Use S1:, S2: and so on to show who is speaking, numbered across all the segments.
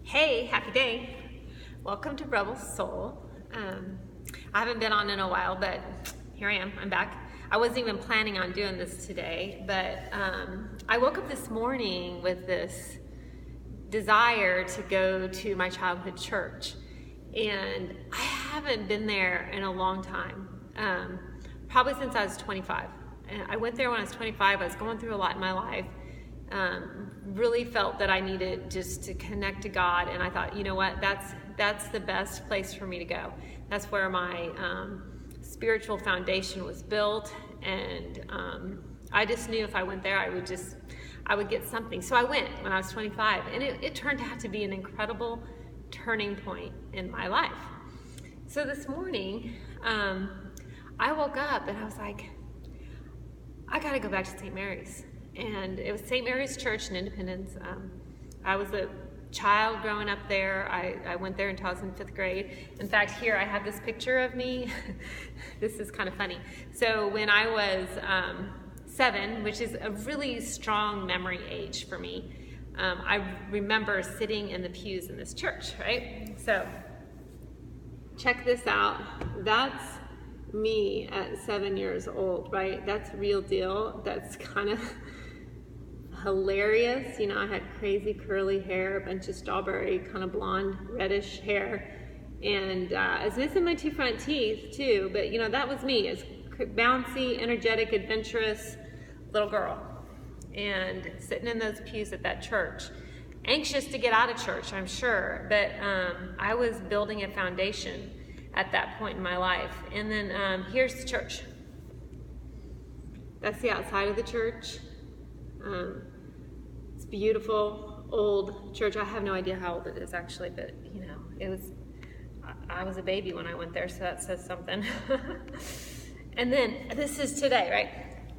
S1: Hey, happy day. Welcome to Rebel Soul. I haven't been on in a while, but here I am. I'm back. I wasn't even planning on doing this today, but I woke up this morning with this desire to go to my childhood church. And I haven't been there in a long time, probably since I was 25. And I went there when I was 25. I was going through a lot in my life. Really felt that I needed just to connect to God, and I thought, you know what, that's the best place for me to go. That's where my spiritual foundation was built, and I just knew if I went there, I would get something. So I went when I was 25, and it turned out to be an incredible turning point in my life. So this morning, I woke up and I was like, I gotta go back to St. Mary's. And it was St. Mary's Church in Independence. I was a child growing up there. I went there until I was in 5th grade. In fact, here I have this picture of me. This is kind of funny. So when I was 7, which is a really strong memory age for me, I remember sitting in the pews in this church, right? So check this out. That's me at 7 years old, right? That's real deal. That's kind of hilarious. You know, I had crazy curly hair, a bunch of strawberry kind of blonde reddish hair, and I was missing my 2 front teeth too, but you know, that was me, as bouncy, energetic, adventurous little girl, and sitting in those pews at that church, anxious to get out of church, I'm sure, but I was building a foundation at that point in my life. And then here's the church. That's the outside of the church. It's beautiful, old church. I have no idea how old it is actually, but you know, I was a baby when I went there, so that says something. And then this is today, right?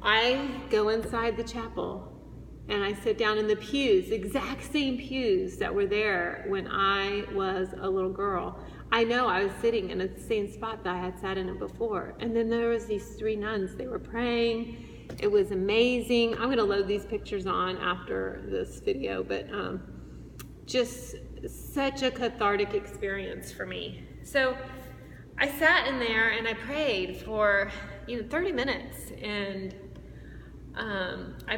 S1: I go inside the chapel and I sit down in the pews, exact same pews that were there when I was a little girl. I know I was sitting in the same spot that I had sat in it before. And then there was these 3 nuns. They were praying. It was amazing. I'm going to load these pictures on after this video, but just such a cathartic experience for me. So I sat in there and I prayed for 30 minutes, and I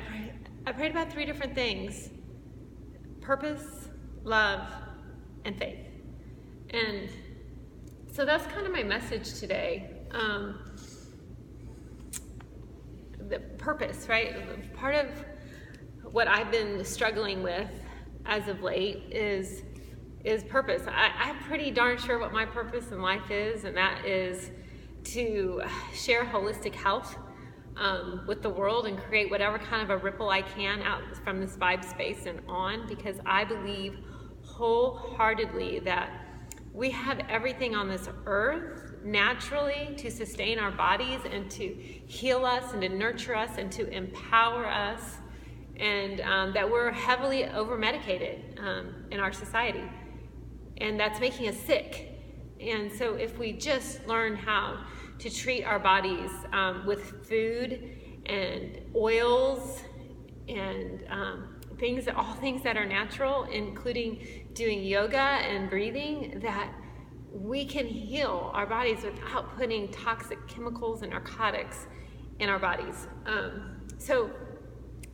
S1: prayed about 3 different things: purpose, love, and faith. And so that's kind of my message today. The purpose, right? Part of what I've been struggling with as of late is purpose. I'm pretty darn sure what my purpose in life is, and that is to share holistic health with the world and create whatever kind of a ripple I can out from this vibe space and on, because I believe wholeheartedly that we have everything on this earth naturally to sustain our bodies and to heal us and to nurture us and to empower us, and that we're heavily over-medicated in our society, and that's making us sick. And so if we just learn how to treat our bodies with food and oils and all things that are natural, including doing yoga and breathing, that we can heal our bodies without putting toxic chemicals and narcotics in our bodies. So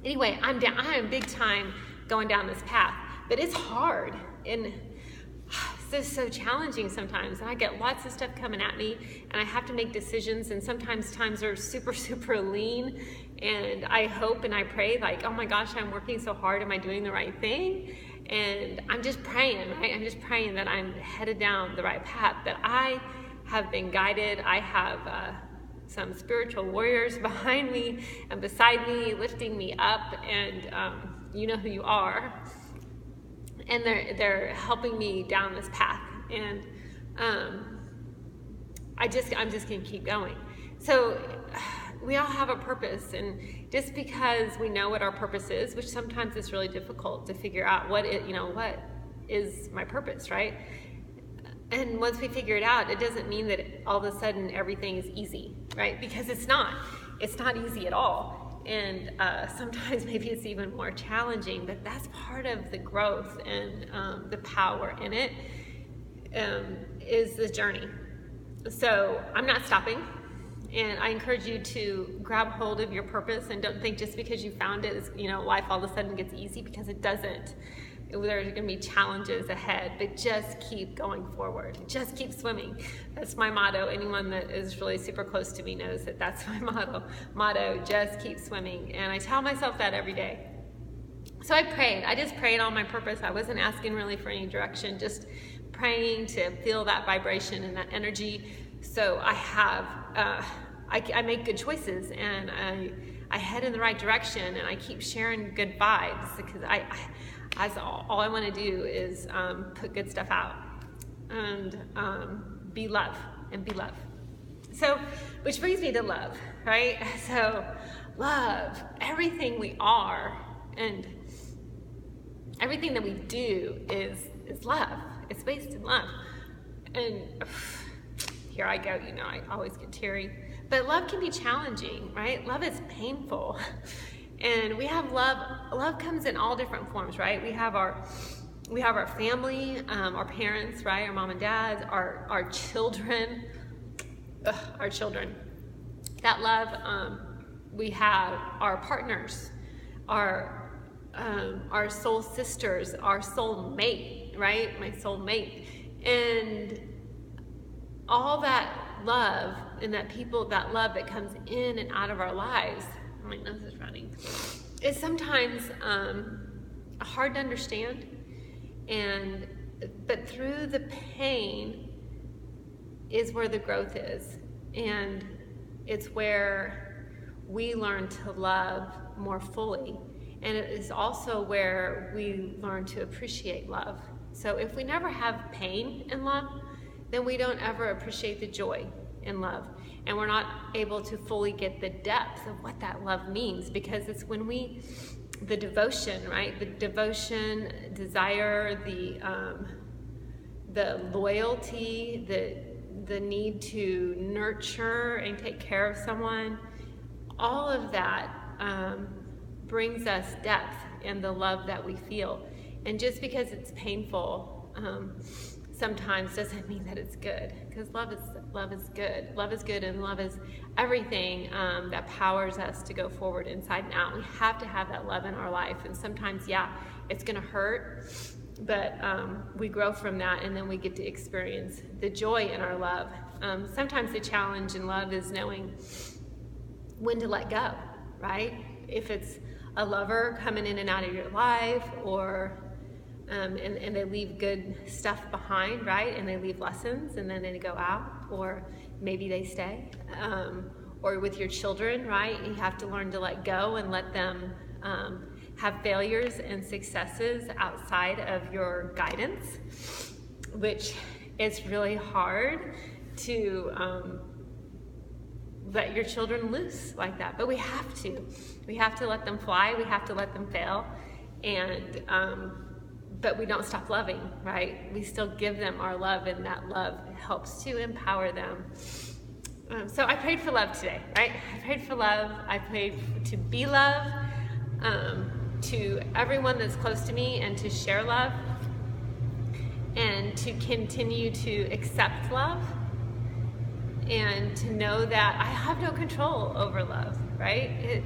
S1: anyway, I am big time going down this path, but it's hard and it's just so challenging sometimes. And I get lots of stuff coming at me, and I have to make decisions, and sometimes times are super, super lean, and I hope and I pray, like, oh my gosh, I'm working so hard, am I doing the right thing? And I'm just praying, right? I'm just praying that I'm headed down the right path, that I have been guided. I have some spiritual warriors behind me and beside me, lifting me up, and you know who you are. And they're helping me down this path, and I'm just gonna keep going. So we all have a purpose, and just because we know what our purpose is, which sometimes is really difficult to figure out what is my purpose, right? And once we figure it out, it doesn't mean that all of a sudden everything is easy, right? Because it's not easy at all. and sometimes maybe it's even more challenging, but that's part of the growth and the power in it, is the journey. So I'm not stopping, and I encourage you to grab hold of your purpose, and don't think just because you found it, life all of a sudden gets easy, because it doesn't. There's going to be challenges ahead, but just keep going forward. Just keep swimming. That's my motto. Anyone that is really super close to me knows that that's my motto. Just keep swimming. And I tell myself that every day. So I prayed. I just prayed on my purpose. I wasn't asking really for any direction, just praying to feel that vibration and that energy. So I have, I make good choices, and I head in the right direction, and I keep sharing good vibes, because all I want to do is put good stuff out, and be love. So, which brings me to love, right? So, love, everything we are and everything that we do is love. It's based in love. And here I go, I always get teary. But love can be challenging, right? Love is painful. And we have love. Love comes in all different forms, right? We have our family, our parents, right? Our mom and dad, our children, our children. That love. We have our partners, our soul sisters, our soul mate, right? My soul mate, and all that love, and that love that comes in and out of our lives. My nose is running. It's sometimes hard to understand, but through the pain is where the growth is, and it's where we learn to love more fully, and it is also where we learn to appreciate love. So if we never have pain in love, then we don't ever appreciate the joy in love. And we're not able to fully get the depth of what that love means, because it's when the devotion, right? The devotion, desire, the loyalty, the need to nurture and take care of someone, all of that brings us depth in the love that we feel. And just because it's painful, sometimes doesn't mean that it's good, because love is good. Love is good, and love is everything that powers us to go forward inside and out. We have to have that love in our life, and sometimes, it's going to hurt, but we grow from that, and then we get to experience the joy in our love. Sometimes the challenge in love is knowing when to let go, right? If it's a lover coming in and out of your life, or and they leave good stuff behind, right? And they leave lessons, and then they go out, or maybe they stay. Or with your children, right? You have to learn to let go and let them have failures and successes outside of your guidance, which is really hard to let your children loose like that. But we have to. We have to let them fly. We have to let them fail. And but we don't stop loving, right? We still give them our love, and that love helps to empower them. So I prayed for love today, right? I prayed for love. I prayed to be love, to everyone that's close to me, and to share love, and to continue to accept love, and to know that I have no control over love, right?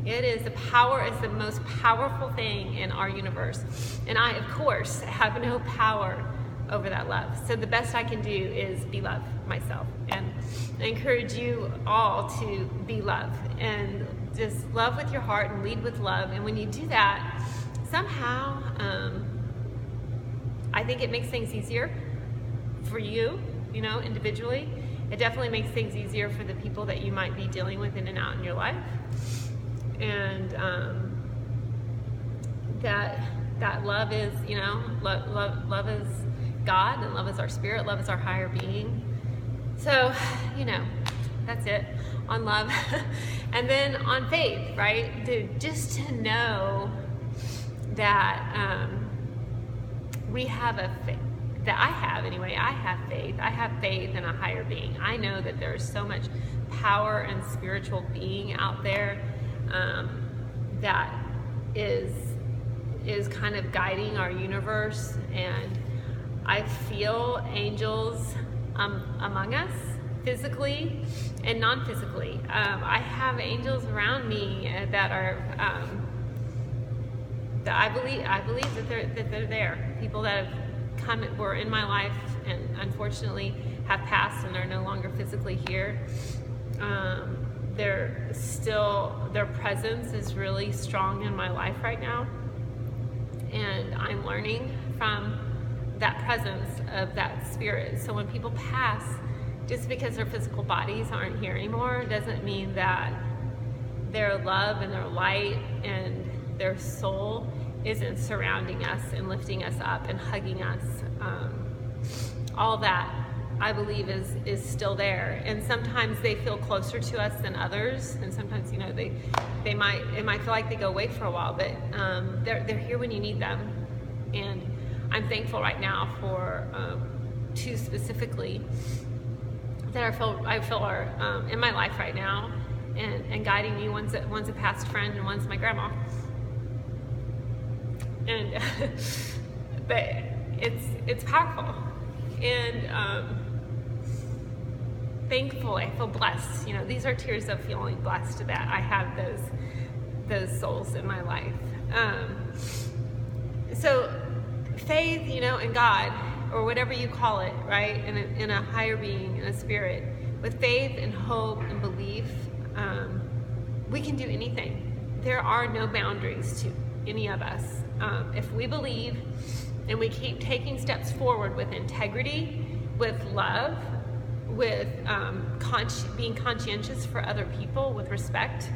S1: It is the power, it's the most powerful thing in our universe. And I, of course, have no power over that love. So the best I can do is be love myself. And I encourage you all to be love, and just love with your heart and lead with love. And when you do that, somehow, I think it makes things easier for you, individually. It definitely makes things easier for the people that you might be dealing with in and out in your life. And that love is, love is God, and love is our spirit, love is our higher being. So, that's it on love. And then on faith, right? Just to know that we have a faith, that I have anyway. I have faith. I have faith in a higher being. I know that there's so much power and spiritual being out there. that is kind of guiding our universe, and I feel angels among us, physically and non-physically. I have angels around me that are that I believe that they're there. People that have were in my life and unfortunately have passed and are no longer physically here. Their presence is really strong in my life right now, and I'm learning from that presence of that spirit. So when people pass, just because their physical bodies aren't here anymore doesn't mean that their love and their light and their soul isn't surrounding us and lifting us up and hugging us. All that, I believe, is still there. And sometimes they feel closer to us than others, and sometimes, you know, it might feel like they go away for a while, but they're here when you need them. And I'm thankful right now for two specifically that I feel are in my life right now and guiding me. One's a past friend and one's my grandma. And but it's powerful, and thankful. I feel blessed. You know, these are tears of feeling blessed that I have those souls in my life. So faith, you know, in God, or whatever you call it, right, in a higher being, in a spirit, with faith and hope and belief, we can do anything. There are no boundaries to any of us. If we believe and we keep taking steps forward with integrity, with love, with being conscientious for other people, with respect,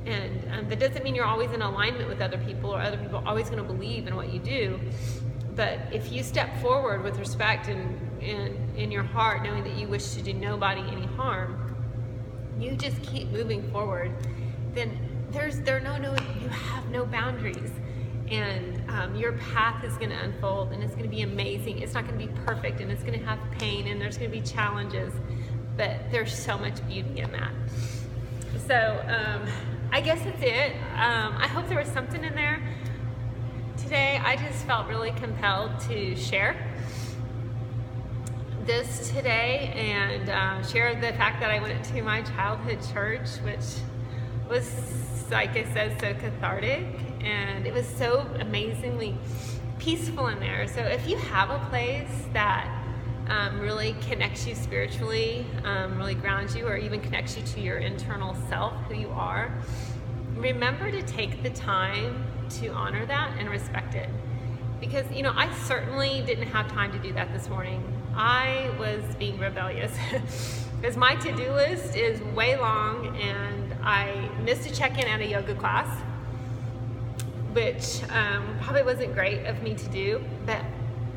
S1: and that doesn't mean you're always in alignment with other people or other people are always going to believe in what you do. But if you step forward with respect and in your heart, knowing that you wish to do nobody any harm, you just keep moving forward, then you have no boundaries, and your path is going to unfold, and it's going to be amazing. It's not going to be perfect, and it's going to have pain, and there's going to be challenges, but there's so much beauty in that. So I guess that's it. I hope there was something in there today. I just felt really compelled to share this today and share the fact that I went to my childhood church, which was, like I said, so cathartic, and it was so amazingly peaceful in there. So if you have a place that really connects you spiritually, really grounds you, or even connects you to your internal self, who you are, remember to take the time to honor that and respect it. Because, you know, I certainly didn't have time to do that this morning. I was being rebellious because my to-do list is way long, and I missed a check-in at a yoga class, which probably wasn't great of me to do, but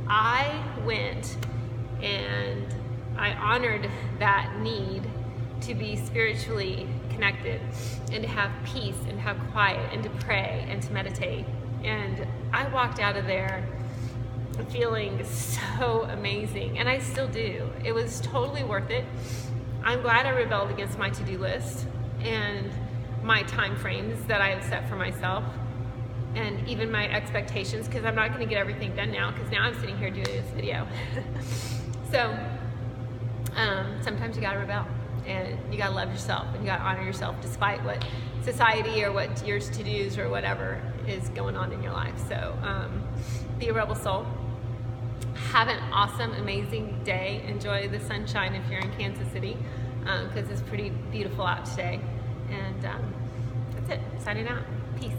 S1: I went and I honored that need to be spiritually connected and to have peace and to have quiet and to pray and to meditate. And I walked out of there feeling so amazing, and I still do. It was totally worth it. I'm glad I rebelled against my to-do list and my time frames that I have set for myself, and even my expectations, because I'm not going to get everything done now, because now I'm sitting here doing this video. So sometimes you gotta rebel, and you gotta love yourself, and you gotta honor yourself despite what society or what your to-dos or whatever is going on in your life. So be a rebel soul. Have an awesome, amazing day. Enjoy the sunshine if you're in Kansas City, because it's pretty beautiful out today. And that's it. Signing out. Peace.